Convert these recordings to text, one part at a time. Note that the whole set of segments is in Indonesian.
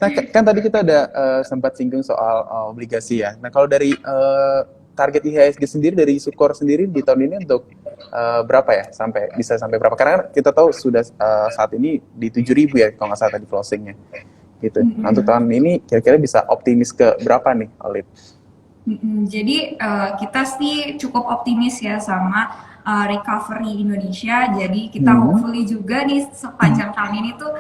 Nah, kan tadi kita ada sempat singgung soal obligasi ya. Nah, kalau dari target IHSG sendiri dari Sukor sendiri di tahun ini untuk berapa ya? Sampai berapa? Karena kan kita tahu sudah saat ini di 7.000 ya kalau nggak salah tadi closingnya gitu. Nah, untuk Mm-mm. tahun ini kira-kira bisa optimis ke berapa nih, Olip? Jadi kita sih cukup optimis ya sama recovery Indonesia. Jadi kita Hmm. hopefully juga nih sepanjang tahun ini tuh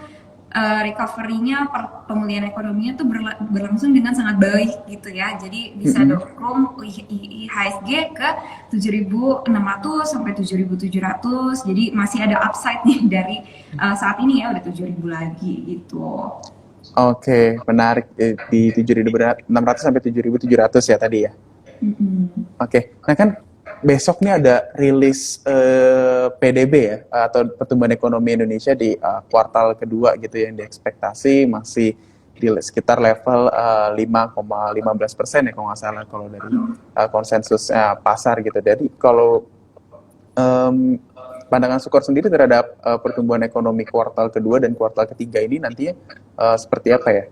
recovery-nya, pemulihan ekonominya tuh berlangsung dengan sangat baik gitu ya. Jadi bisa Mm-mm. dukung IHSG ke 7.600 sampai 7.700. Jadi masih ada upside nih dari saat ini ya udah 7.000 lagi gitu. Oke, menarik. Di 7.600 sampai 7.700 ya tadi ya. Mm-mm. Oke, nah kan besok nih ada rilis PDB ya, atau pertumbuhan ekonomi Indonesia di kuartal kedua gitu ya, yang diekspektasi masih di sekitar level 5,15% ya kalau nggak salah kalau dari konsensus pasar gitu. Jadi kalau em, pandangan Sukor sendiri terhadap pertumbuhan ekonomi kuartal kedua dan kuartal ketiga ini nantinya seperti apa ya?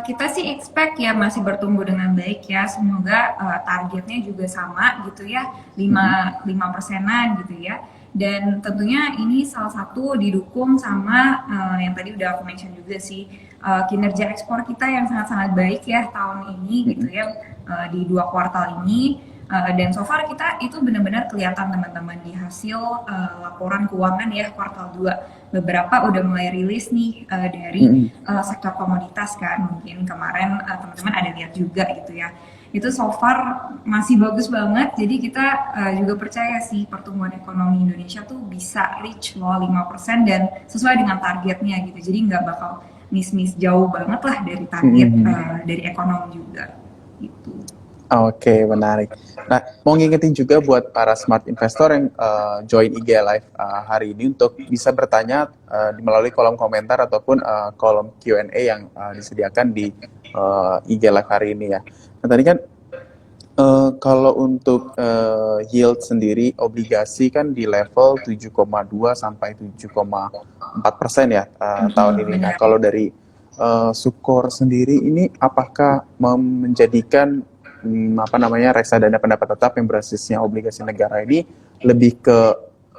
Kita sih expect ya masih bertumbuh dengan baik ya. Semoga targetnya juga sama gitu ya, Mm-mm. 5 persenan gitu ya. Dan tentunya ini salah satu didukung sama yang tadi udah aku mention juga sih, kinerja ekspor kita yang sangat-sangat baik ya tahun ini gitu Mm-mm. ya, di 2 kuartal ini. Dan so far kita itu benar-benar kelihatan teman-teman di hasil laporan keuangan ya kuartal 2. Beberapa udah mulai rilis nih dari Mm-mm. sektor komoditas kan, mungkin kemarin teman-teman ada lihat juga gitu ya. Itu so far masih bagus banget, jadi kita juga percaya sih pertumbuhan ekonomi Indonesia tuh bisa reach loh 5% dan sesuai dengan targetnya gitu. Jadi nggak bakal miss-miss jauh banget lah dari target Mm-mm. dari ekonomi juga gitu. Oke, menarik. Nah, mau ngingetin juga buat para smart investor yang join IG Live hari ini untuk bisa bertanya melalui kolom komentar ataupun kolom Q&A yang disediakan di IG Live hari ini ya. Nah, tadi kan kalau untuk yield sendiri obligasi kan di level 7,2 sampai 7,4% ya tahun ini. Nah, Benar. kalau dari Sukor sendiri ini apakah menjadikan apa namanya reksadana pendapat tetap yang bersisnya obligasi negara ini lebih ke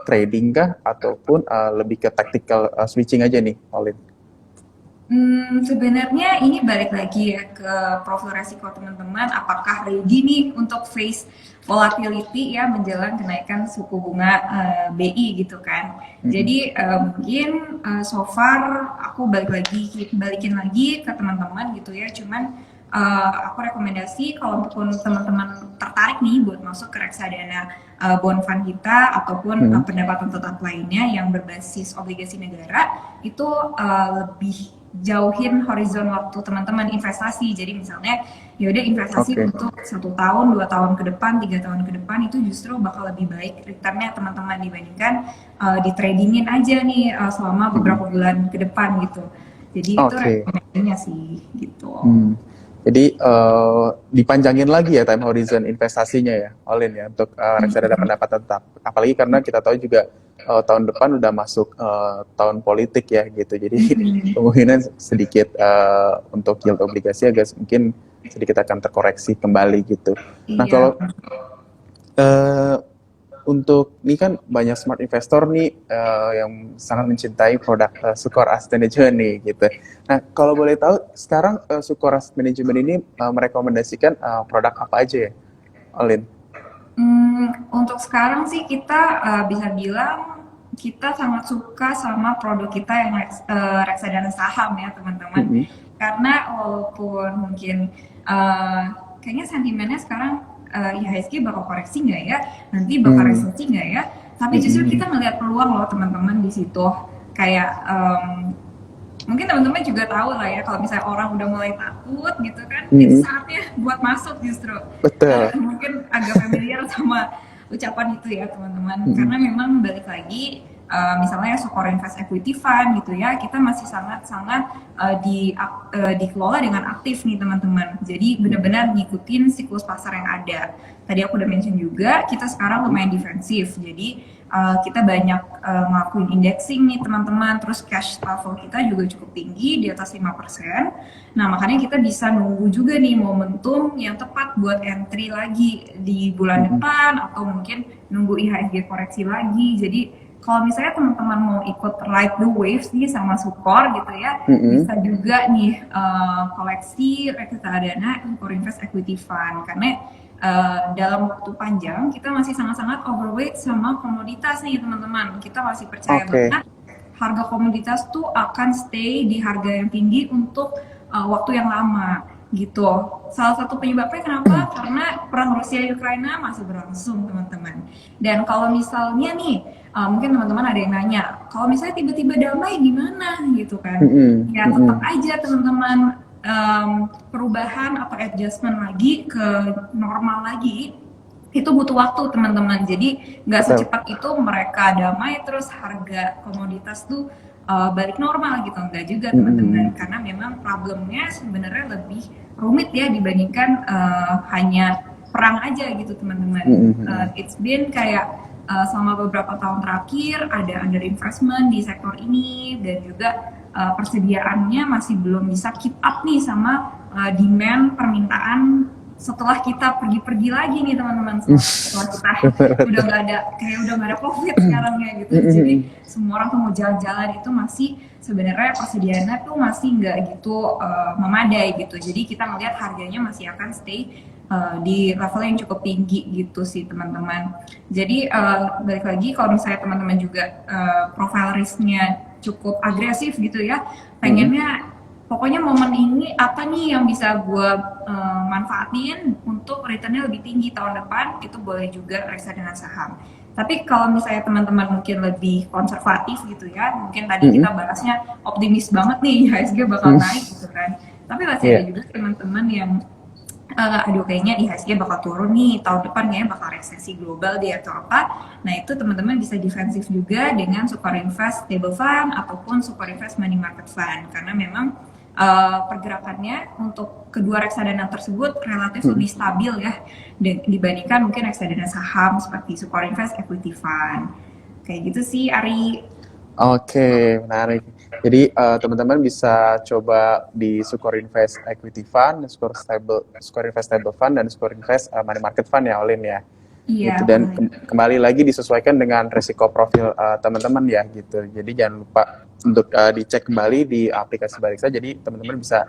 trading kah ataupun lebih ke tactical switching aja nih, Olin? Sebenarnya ini balik lagi ya ke profil resiko teman-teman, apakah ready nih untuk face volatility ya menjelang kenaikan suku bunga BI gitu kan. Mm-mm. Jadi mungkin so far aku balikin lagi ke teman-teman gitu ya. Cuman aku rekomendasi kalaupun teman-teman tertarik nih buat masuk ke reksadana bond fund kita ataupun Mm-mm. pendapatan tetap lainnya yang berbasis obligasi negara itu lebih jauhin horizon waktu teman-teman investasi. Jadi misalnya ya udah investasi Oke. untuk 1 tahun, 2 tahun ke depan, 3 tahun ke depan itu justru bakal lebih baik returnnya teman-teman dibandingkan di tradingin aja nih selama Mm-mm. beberapa bulan ke depan gitu. Jadi itu Oke. rekomendasinya sih gitu. Hmm. Jadi dipanjangin lagi ya time horizon investasinya ya, Olin ya, untuk reksadana pendapat tetap. Apalagi karena kita tahu juga tahun depan udah masuk tahun politik ya gitu. Jadi kemungkinan sedikit untuk yield obligasi agak mungkin sedikit akan terkoreksi kembali gitu. Nah Iya. kalau eh, untuk ini kan banyak smart investor nih yang sangat mencintai produk Sukor Asset Management nih gitu. Nah, kalau boleh tahu sekarang Sukor Asset Management ini merekomendasikan produk apa aja ya, Olin? Untuk sekarang sih kita bisa bilang kita sangat suka sama produk kita yang reksadana saham ya teman-teman. Mm-mm. Karena walaupun mungkin kayaknya sentimennya sekarang IHSG bakal koreksi nggak ya, nanti bakal Mm. resesi nggak ya, tapi justru Mm-mm. kita melihat peluang loh teman-teman di situ. Kayak mungkin teman-teman juga tahu lah ya kalau misalnya orang udah mulai takut gitu kan, itu Mm-mm. saatnya buat masuk justru. Betul. Mungkin agak familiar sama ucapan itu ya teman-teman, Mm-mm. karena memang balik lagi misalnya Sukor Invest Equity Fund gitu ya, kita masih sangat-sangat dikelola dengan aktif nih teman-teman. Jadi benar-benar ngikutin siklus pasar yang ada. Tadi aku udah mention juga, kita sekarang lumayan defensif. Jadi kita banyak ngelakuin indexing nih teman-teman, terus cash level kita juga cukup tinggi di atas 5%. Nah makanya kita bisa nunggu juga nih momentum yang tepat buat entry lagi di bulan depan, atau mungkin nunggu IHSG koreksi lagi. Jadi kalau misalnya teman-teman mau ikut ride the waves nih sama Sukor gitu ya, bisa juga nih koleksi reksadana Sukor Invest Equity Fund, karena dalam waktu panjang kita masih sangat-sangat overweight sama komoditas nih teman-teman. Kita masih percaya banget harga komoditas tuh akan stay di harga yang tinggi untuk waktu yang lama gitu. Salah satu penyebabnya kenapa? Karena perang Rusia Ukraina masih berlangsung teman-teman. Dan kalau misalnya nih mungkin teman-teman ada yang nanya, kalau misalnya tiba-tiba damai gimana gitu kan? Ya tetap aja teman-teman, perubahan atau adjustment lagi ke normal lagi itu butuh waktu teman-teman. Jadi nggak secepat itu mereka damai terus harga komoditas tuh balik normal gitu, enggak juga teman-teman, karena memang problemnya sebenarnya lebih rumit ya dibandingkan hanya perang aja gitu teman-teman. It's been kayak selama beberapa tahun terakhir ada under investment di sektor ini, dan juga persediaannya masih belum bisa keep up nih sama demand permintaan setelah kita pergi-pergi lagi nih teman-teman, setelah kita udah nggak ada COVID sekarang ya gitu. Jadi semua orang tuh mau jalan-jalan itu masih sebenarnya persediaannya tuh masih nggak gitu memadai gitu. Jadi kita melihat harganya masih akan stay di level yang cukup tinggi gitu sih teman-teman. Jadi balik lagi kalau misalnya teman-teman juga profile risknya cukup agresif gitu ya, pengennya pokoknya momen ini apa nih yang bisa gue manfaatin untuk returnnya lebih tinggi tahun depan, itu boleh juga reksadana saham. Tapi kalau misalnya teman-teman mungkin lebih konservatif gitu ya, mungkin tadi kita bahasnya optimis banget nih IHSG bakal naik gitu kan, tapi masih ada juga teman-teman yang aduh kayaknya IHSG bakal turun nih tahun depan, kayaknya bakal resesi global deh atau apa. Nah itu teman-teman bisa defensif juga dengan Sukor Invest Stable Fund ataupun Sukor Invest Money Market Fund, karena memang pergerakannya untuk kedua reksadana tersebut relatif lebih stabil ya dibandingkan mungkin reksadana saham seperti Sukor Invest Equity Fund. Kayak gitu sih Ari. Oke, menarik. Jadi teman-teman bisa coba di Sukor Invest Equity Fund, Sukor Invest Stable Fund, dan Sukor Invest Money Market Fund ya, Olin ya. Iya. Gitu. Dan kembali lagi disesuaikan dengan resiko profil teman-teman ya gitu. Jadi jangan lupa untuk dicek kembali di aplikasi Baliksa. Jadi teman-teman bisa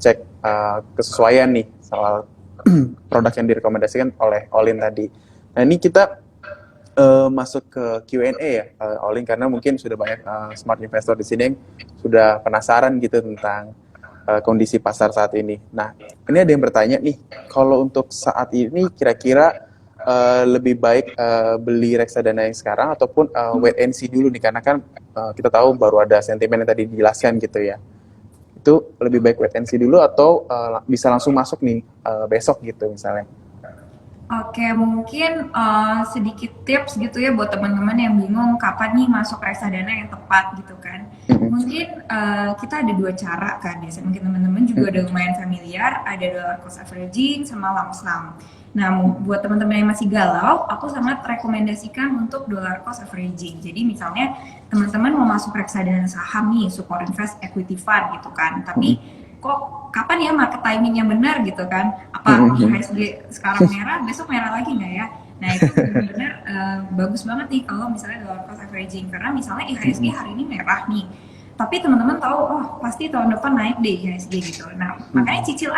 cek kesesuaian nih soal produk yang direkomendasikan oleh Olin tadi. Nah ini kita masuk ke Q&A ya, Olin, karena mungkin sudah banyak smart investor di sini yang sudah penasaran gitu tentang kondisi pasar saat ini. Nah, ini ada yang bertanya nih, kalau untuk saat ini kira-kira lebih baik beli reksadana yang sekarang ataupun wait and see dulu nih, karena kan kita tahu baru ada sentimen yang tadi dijelaskan gitu ya. Itu lebih baik wait and see dulu atau bisa langsung masuk nih besok gitu misalnya. Oke, mungkin sedikit tips gitu ya buat teman-teman yang bingung kapan nih masuk reksadana yang tepat gitu kan. Mungkin kita ada dua cara kan, biasanya mungkin teman-teman juga udah lumayan familiar, ada dollar cost averaging sama lump sum. Nah, buat teman-teman yang masih galau, aku sangat rekomendasikan untuk dollar cost averaging. Jadi misalnya teman-teman mau masuk reksadana saham nih, Sukor Invest Equity Fund gitu kan, tapi kok kapan ya market timing yang benar gitu kan, apa IHSG sekarang merah besok merah lagi nggak ya? Nah itu benar-benar bagus banget nih kalau misalnya dollar cost averaging, karena misalnya IHSG hari ini merah nih, tapi teman-teman tahu oh pasti tahun depan naik deh IHSG gitu. Nah makanya cicil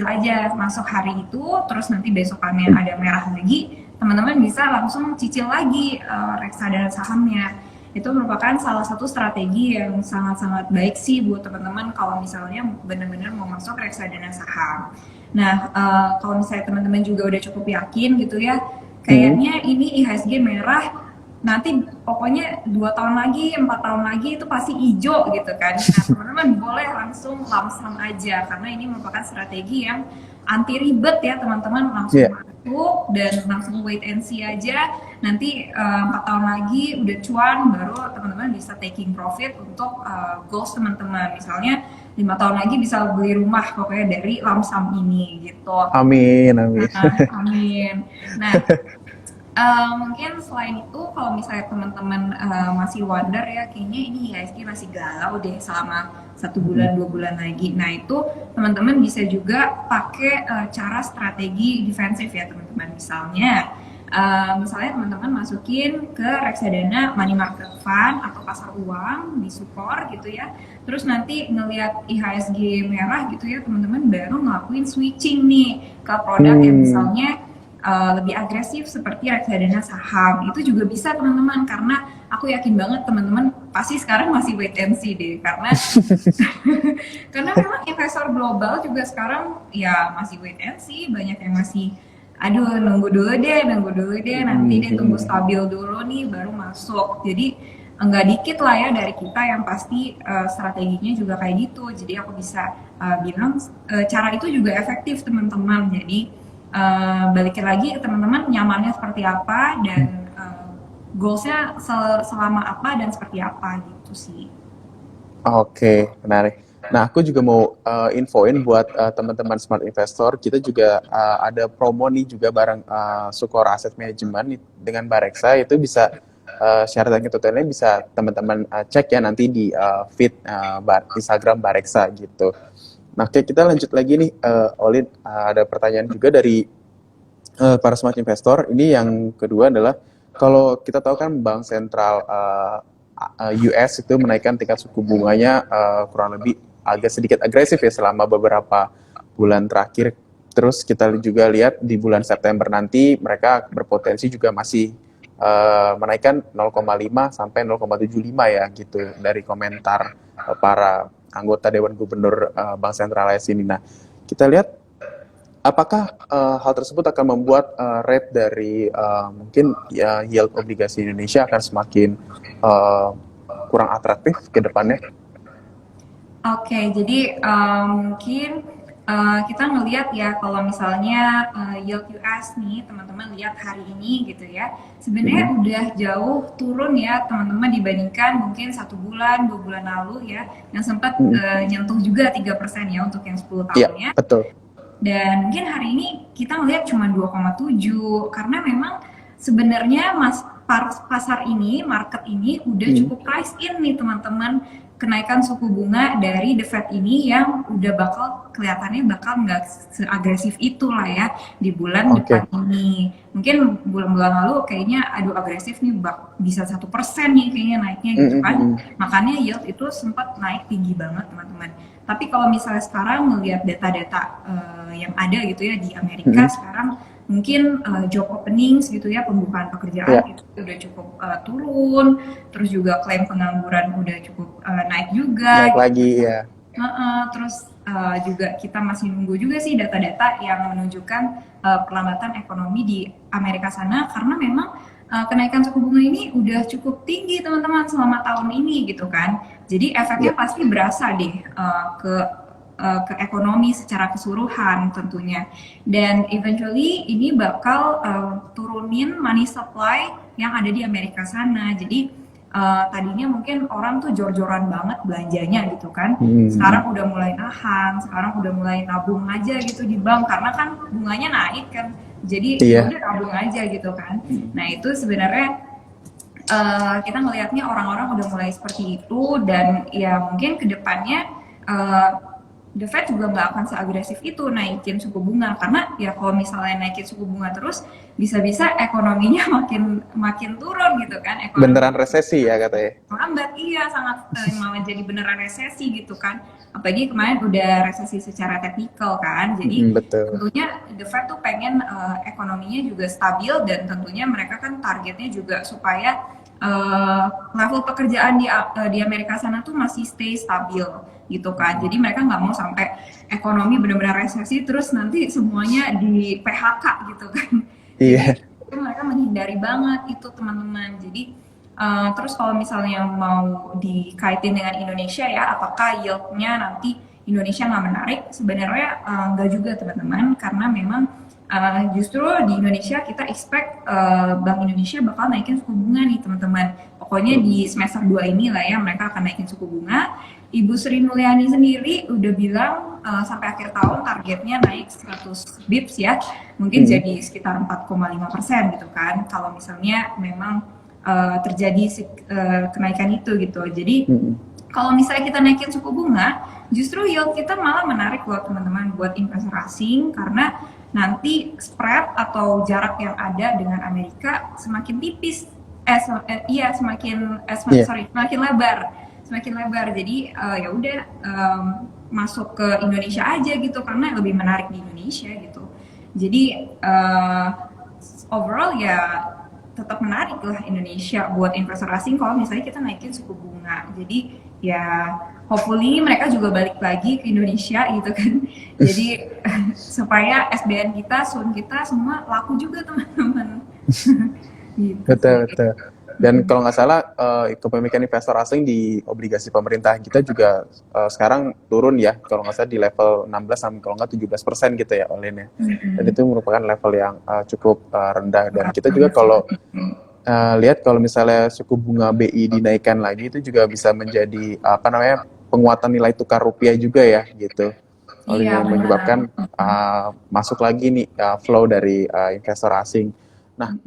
aja masuk hari itu, terus nanti besokannya ada merah lagi, teman-teman bisa langsung cicil lagi reksadana sahamnya. Itu merupakan salah satu strategi yang sangat-sangat baik sih buat teman-teman kalau misalnya benar-benar mau masuk reksadana saham. Nah, kalau misalnya teman-teman juga udah cukup yakin gitu ya, kayaknya ini IHSG merah, nanti pokoknya 2 tahun lagi, 4 tahun lagi itu pasti hijau gitu kan. Nah, teman-teman boleh langsung lump sum aja, karena ini merupakan strategi yang anti ribet ya teman-teman, langsung masuk dan langsung wait and see aja. Nanti 4 tahun lagi udah cuan, baru teman-teman bisa taking profit untuk goals teman-teman. Misalnya 5 tahun lagi bisa beli rumah pokoknya dari lump sum ini gitu. Amin. Amin. Nah Mungkin selain itu kalau misalnya teman-teman masih wonder ya kayaknya ini IHSG masih galau deh selama 1 bulan 2 bulan lagi. Nah itu teman-teman bisa juga pakai cara strategi defensif ya teman-teman. Misalnya teman-teman masukin ke reksadana money market fund atau pasar uang di Sukor gitu ya. Terus nanti ngelihat IHSG merah gitu ya teman-teman baru ngelakuin switching nih ke produk yang Hmm, misalnya lebih agresif seperti reksadana saham. Itu juga bisa teman-teman karena aku yakin banget teman-teman pasti sekarang masih wait and see deh karena memang investor global juga sekarang ya masih wait and see, banyak yang masih aduh nunggu dulu deh nanti deh tunggu stabil dulu nih baru masuk. Jadi enggak dikit lah ya dari kita yang pasti strateginya juga kayak gitu. Jadi aku bisa bilang cara itu juga efektif teman-teman. Jadi balikin lagi ke teman-teman nyamannya seperti apa dan goalsnya selama apa dan seperti apa gitu sih. oke, menarik. Nah, aku juga mau infoin buat teman-teman smart investor, kita juga ada promo nih juga bareng Sukor Asset Management dengan Bareksa, itu bisa syarat dan ketentuannya bisa teman-teman cek ya nanti di feed Instagram Bareksa gitu. Nah, oke, kita lanjut lagi nih, Olin. Ada pertanyaan juga dari para smart investor. Ini yang kedua adalah kalau kita tahu kan bank sentral US itu menaikkan tingkat suku bunganya kurang lebih agak sedikit agresif ya selama beberapa bulan terakhir. Terus kita juga lihat di bulan September nanti mereka berpotensi juga masih menaikkan 0,5 sampai 0,75 ya gitu dari komentar para anggota Dewan Gubernur Bank Sentral AS ini. Nah, kita lihat apakah hal tersebut akan membuat rate dari mungkin ya, yield obligasi Indonesia akan semakin uh, kurang atraktif ke depannya? Oke, jadi mungkin kita ngelihat ya kalau misalnya yield US nih teman-teman lihat hari ini gitu ya, sebenarnya Mm-mm. udah jauh turun ya teman-teman dibandingkan mungkin 1 bulan 2 bulan lalu ya, yang sempat Mm-mm. nyentuh juga 3% ya untuk yang 10 Iya, tahunnya. betul. Dan mungkin hari ini kita ngelihat cuma 2,7 karena memang sebenarnya pasar ini, market ini udah Mm. cukup price in nih teman-teman kenaikan suku bunga dari The Fed ini yang udah kelihatannya bakal nggak seagresif itu lah ya di bulan depan Oke. ini. Mungkin bulan-bulan lalu kayaknya aduh agresif nih bisa 1% nih kayaknya naiknya gitu kan. Mm-mm. Makanya yield itu sempat naik tinggi banget teman-teman. Tapi kalau misalnya sekarang melihat data-data yang ada gitu ya di Amerika Mm-mm. sekarang mungkin job openings gitu ya pembukaan pekerjaan Ya, itu udah cukup turun, terus juga klaim pengangguran udah cukup naik juga naik gitu. lagi ya. Terus juga kita masih nunggu juga sih data-data yang menunjukkan perlambatan ekonomi di Amerika sana karena memang kenaikan suku bunga ini udah cukup tinggi teman-teman selama tahun ini gitu kan. Jadi efeknya Ya. pasti berasa deh ke ekonomi secara keseluruhan tentunya. Dan eventually ini bakal turunin money supply yang ada di Amerika sana. Jadi tadinya mungkin orang tuh jor-joran banget belanjanya gitu kan. Mm. Sekarang udah mulai nahan, sekarang udah mulai nabung aja gitu di bank karena kan bunganya naik kan. Jadi ya Iya. udah nabung aja gitu kan. Mm. Nah, itu sebenarnya kita ngelihatnya orang-orang udah mulai seperti itu dan ya mungkin kedepannya The Fed juga nggak akan seagresif itu naikin suku bunga karena ya kalau misalnya naikin suku bunga terus bisa-bisa ekonominya makin makin turun gitu kan ekonomi Beneran resesi ya katanya. lambat iya sangat malah jadi beneran resesi gitu kan apalagi kemarin udah resesi secara teknikal kan jadi Mm, betul. tentunya The Fed tuh pengen ekonominya juga stabil dan tentunya mereka kan targetnya juga supaya level pekerjaan di Amerika sana tuh masih stay stabil gitu kan jadi mereka nggak mau sampai ekonomi benar-benar resesi terus nanti semuanya di PHK gitu kan jadi Iya. itu mereka menghindari banget itu teman-teman jadi terus kalau misalnya mau dikaitin dengan Indonesia ya, apakah yield-nya nanti Indonesia nggak menarik? Sebenarnya nggak juga teman-teman, karena memang justru di Indonesia kita expect Bank Indonesia bakal naikin suku bunga nih teman-teman. pokoknya di semester 2 ini lah ya mereka akan naikin suku bunga. Ibu Sri Mulyani sendiri udah bilang sampai akhir tahun targetnya naik 100 bips ya, mungkin jadi sekitar 4,5% gitu kan, kalau misalnya memang terjadi kenaikan itu gitu. Jadi kalau misalnya kita naikin suku bunga, justru yield kita malah menarik buat teman-teman buat investor asing, karena nanti spread atau jarak yang ada dengan Amerika semakin tipis, semakin lebar. Jadi ya udah masuk ke Indonesia aja gitu, karena lebih menarik di Indonesia gitu. Jadi overall ya tetap menarik lah Indonesia buat investor asing kalau misalnya kita naikin suku bunga. Jadi ya hopefully mereka juga balik lagi ke Indonesia gitu kan. Jadi supaya SBN kita, SUN kita semua laku juga teman-teman. Gitu. Betul. Dan kalau nggak salah kepemilikan investor asing di obligasi pemerintah kita juga sekarang turun ya, kalau nggak salah di level 16 sampai kalau nggak 17% gitu ya all-in-nya. Dan itu merupakan level yang cukup rendah. Dan kita juga kalau lihat kalau misalnya suku bunga BI dinaikkan lagi, itu juga bisa menjadi penguatan nilai tukar rupiah juga ya gitu. Oleh yang menyebabkan masuk lagi nih flow dari investor asing. Nah,